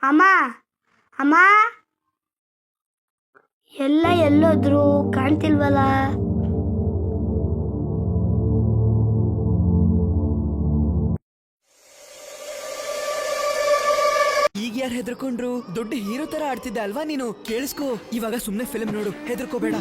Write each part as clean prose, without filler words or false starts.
ಅಮ್ಮ ಅಮ್ಮ ಎಲ್ಲ ಎಲ್ಲೋದ್ರು ಕಾಣ್ತಿಲ್ವಲ್ಲ. ಈಗ ಯಾರು ಹೆದರ್ಕೊಂಡ್ರು? ದೊಡ್ಡ ಹೀರೋ ತರ ಆಡ್ತಿದ್ದೆ ಅಲ್ವಾ ನೀನು? ಕೇಳಿಸ್ಕೋ, ಇವಾಗ ಸುಮ್ನೆ ಫಿಲ್ಮ್ ನೋಡು, ಹೆದರ್ಕೋಬೇಡ.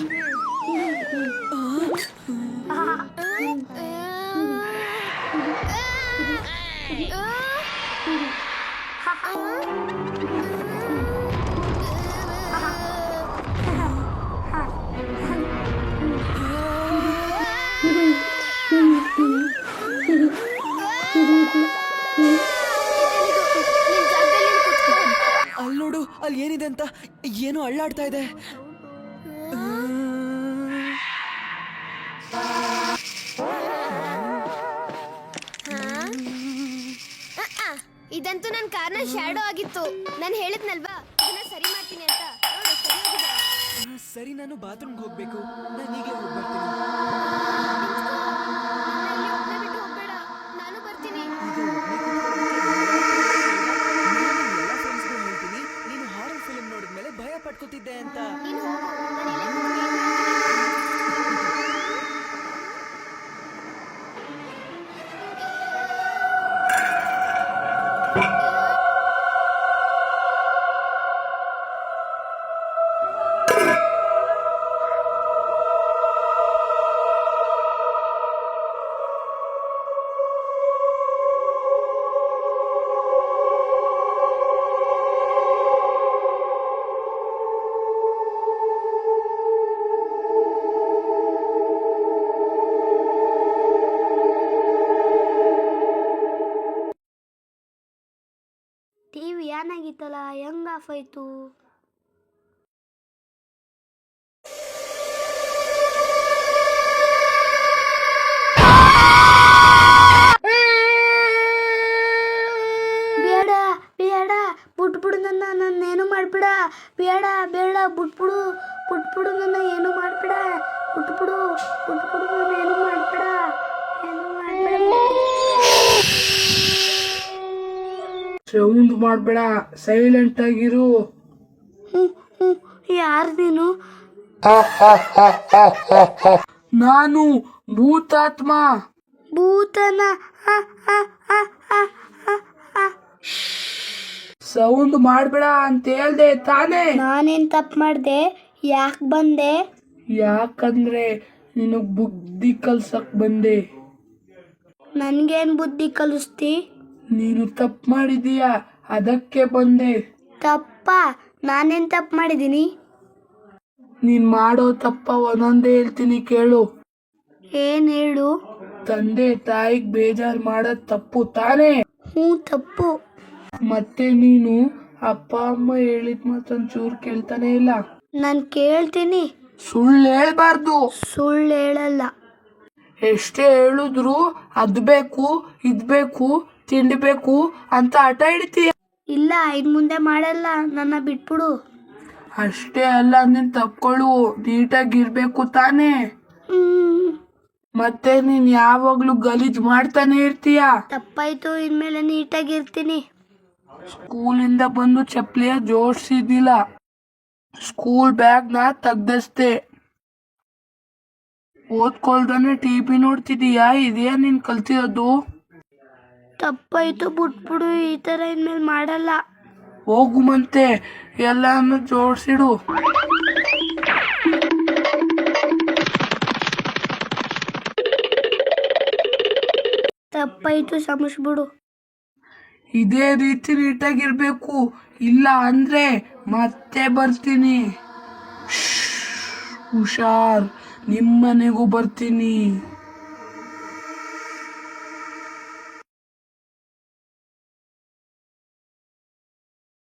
ಅಲ್ಲಿ ನೋಡು, ಅಲ್ಲಿ ಏನಿದೆ ಅಂತ. ಏನೋ ಅಳ್ಳಾಡ್ತಾ ಇದೆ. ಇದಂತೂ ನನ್ನ ಕಾರ್ನ ಶ್ಯಾಡೋ ಆಗಿತ್ತು. ನಾನು ಹೇಳಿದ್ನಲ್ವಾ ಇದನ್ನ ಸರಿ ಮಾಡ್ತೀನಿ ಅಂತ. ನೋಡು, ಸರಿ ಹೋಗಿದೆ. ಸರಿ, ನಾನು ಬಾತ್ರೂಮ್ಗೆ ಹೋಗ್ಬೇಕು. ನಾನು ಈಗಲೇ ಹೋಗಿ ಬರ್ತೀನಿ. ಬಿಟ್ಟು ಹೋಗ್ಬೇಡ, ನಾನು ಬರ್ತೀನಿ. ಎಲ್ಲ ಫ್ರೆಂಡ್ಸ್ಗಳು ಹೇಳ್ತೀನಿ ನೀನು ಹಾರರ್ ಫಿಲ್ಮ್ ನೋಡಿದ್ಮೇಲೆ ಭಯ ಪಟ್ಕೋತಿದ್ದೆ ಅಂತ. ನೀನು ಹೋಗು, ನಾನು ಇಲ್ಲೇ ಕೂತ್ಕೊಂಡು ಟಿವಿ ಏನಾಗಿತ್ತಲ್ಲ, ಹೆಂಗ್ ಆಫ್ ಆಯ್ತು? ಬೇಡ ಬೇಡ, ಬಿಟ್ಬಿಡು ನನ್ನೇನು ಮಾಡ್ಬಿಡ. ಬೇಡ ಬೇಡ, ಬಿಟ್ಬಿಡು ಬಿಟ್ಬಿಡು, ನನ್ನ ಏನು ಮಾಡ್ಬಿಡ. ಬಿಟ್ಬಿಡು ಬಿಟ್ಬಿಡು, ನಾನು ಏನು ಮಾಡ್ಬಿಡ, ಏನು ಮಾಡ್ಬಿಡ. ಸೌಂಡ್ ಮಾಡ್ಬೇಡ, ಸೈಲೆಂಟ್ ಆಗಿರು. ಯಾರು ನೀನು? ನಾನು ಭೂತಾತ್ಮ. ಭೂತನ? ಸೌಂಡ್ ಮಾಡ್ಬೇಡ ಅಂತ ಹೇಳ್ದೆ ತಾನೇ. ನಾನೇನ್ ತಪ್ಪು ಮಾಡ್ದೆ? ಯಾಕೆ ಬಂದೆ? ಯಾಕಂದ್ರೆ ನಿನಗ್ ಬುದ್ಧಿ ಕಲ್ಸಕ್ ಬಂದೆ. ನನ್ಗೇನ್ ಬುದ್ಧಿ ಕಲಿಸ್ತಿ? ನೀನು ತಪ್ಪು ಮಾಡಿದೀಯ, ಅದಕ್ಕೆ ಬಂದೆ. ತಪ್ಪ? ನಾನೇನ್ ತಪ್ಪು ಮಾಡಿದೀನಿ? ನೀನ್ ಮಾಡೋ ತಪ್ಪ ಒಂದೊಂದೇ ಹೇಳ್ತೀನಿ ಕೇಳು. ಏನ್ ಹೇಳು? ತಂದೆ ತಾಯಿಗ್ ಬೇಜಾರ್ ಮಾಡೋದ್ ತಪ್ಪು ತಾನೇ. ತಪ್ಪು. ಮತ್ತೆ ನೀನು ಅಪ್ಪ ಅಮ್ಮ ಹೇಳಿದ್ ಮಾತೊಂಚೂರು ಕೇಳ್ತಾನೆ ಇಲ್ಲ. ನಾನ್ ಕೇಳ್ತೀನಿ. ಸುಳ್ಳು ಹೇಳ್ಬಾರ್ದು. ಸುಳ್ಳು ಹೇಳಲ್ಲ. ಎಷ್ಟೇ ಹೇಳಿದ್ರು ಅದ್ ಬೇಕು ಇದ್ ಬೇಕು ತಿಂಡಿ ಬೇಕು ಅಂತ ಹಠ ಹಿಡಿತೀಯ. ಇಲ್ಲ, ಇನ್ ಮುಂದೆ ಮಾಡಲ್ಲ, ನನ್ನ ಬಿಟ್ಬಿಡು. ಅಷ್ಟೇ ಅಲ್ಲ, ನೀನ್ ತಪ್ಕೊಳ್ಳು, ನೀಟಾಗಿರ್ಬೇಕು ತಾನೇ. ಮತ್ತೆ ನೀನ್ ಯಾವಾಗ್ಲೂ ಗಲೀಜ್ ಮಾಡ್ತಾನೆ ಇರ್ತೀಯ. ತಪ್ಪಾಯ್ತು, ಇನ್ಮೇಲೆ ನೀಟಾಗಿರ್ತೀನಿ. ಸ್ಕೂಲಿಂದ ಬಂದು ಚಪ್ಲಿಯ ಜೋಡ್ಸಿದಿಲ್ಲ, ಸ್ಕೂಲ್ ಬ್ಯಾಗ್ನ ತೆಗ್ದಸ್ತೆ. ಓದ್ಕೊಳ್ದಾನೆ ಟಿವಿ ನೋಡ್ತಿದೀಯಾ? ಇದೇ ನೀನ್ ಕಲ್ತಿರೋದು? ತಪ್ಪಾಯ್ತು, ಬಿಟ್ಬಿಡು, ಈ ತರ ಇನ್ಮೇಲೆ ಮಾಡಲ್ಲ. ಹೋಗು ಮತ್ತೆ, ಎಲ್ಲಾನು ಜೋಡ್ಸಿಡು. ತಪ್ಪಾಯ್ತು, ಕ್ಷಮಿಸ್ಬಿಡು. ಇದೇ ರೀತಿ ನೀಟಾಗಿರ್ಬೇಕು, ಇಲ್ಲ ಅಂದ್ರೆ ಮತ್ತೆ ಬರ್ತೀನಿ. ಹುಷಾರ್, ನಿಮ್ಮನೆಗೂ ಬರ್ತೀನಿ.